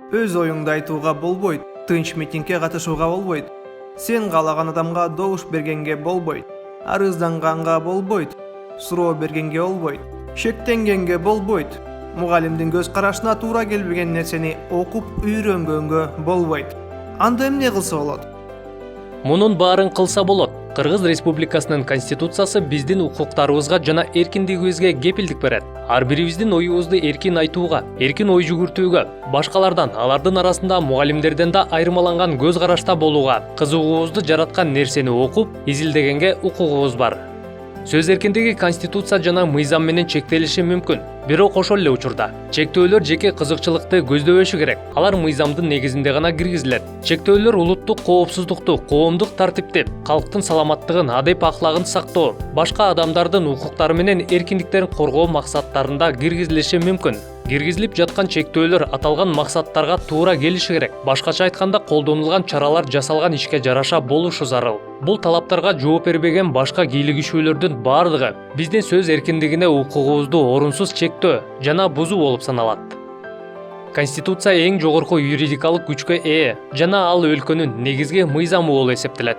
Өз оюңду айтууга болбойт, тынч митингге катышууга болбойт. Сен каалаган адамга добуш бергенге болбойт, арызданганга болбойт, суроо бергенге болбойт, шектенгенге болбойт. Мугалимдин көз карашына туура келбеген нерсени окуп үйрөнгөнгө болбойт. Анда эмне кылса болот? Мунун баарын кылса болот. Кыргыз Республикасынын Конституциясы биздин укуктарыбызга жана эркиндигибизге кепилдик берет. Ар бирибиздин оюбузду эркин айтууга, эркин ой жүгүртүүгө, башкалардан, алардын арасында мугалимдерден да айырмаланган көз карашта болууга, кызыгуубузду жараткан нерсени окуп, изилдегенге укугубуз бар. Сөз эркиндиги Конституция жана мыйзам менен чектелиши мүмкүн. Бирок ошол эле учурда чектөөлөр жеке кызыкчылыкты көздөбөшү керек. Алар мыйзамдын негизинде гана киргизилет. Чектөөлөр улуттук коопсуздукту, коомдук тартипти, калктын саламаттыгын, адеп аклагын сактоо, башка адамдардын укуктары менен эркиндиктерин коргоо максаттарында киргизилиши мүмкүн. Киргизилип жаткан чектөөлөр аталган максаттарга туура келиши керек. Башкача айтканда, колдонулган чаралар жасалган ишке жараша болушу зарыл. Бул талаптарга жооп бербеген башка кийлигишүүлөрдүн бардыгы биздин сөз эркиндигине укугубузду орунсуз чектөө жана бузуу болуп саналат. Конституция эң жогорку юридикалык күчкө ээ жана ал өлкөнүн негизги мыйзамы болуп эсептелет.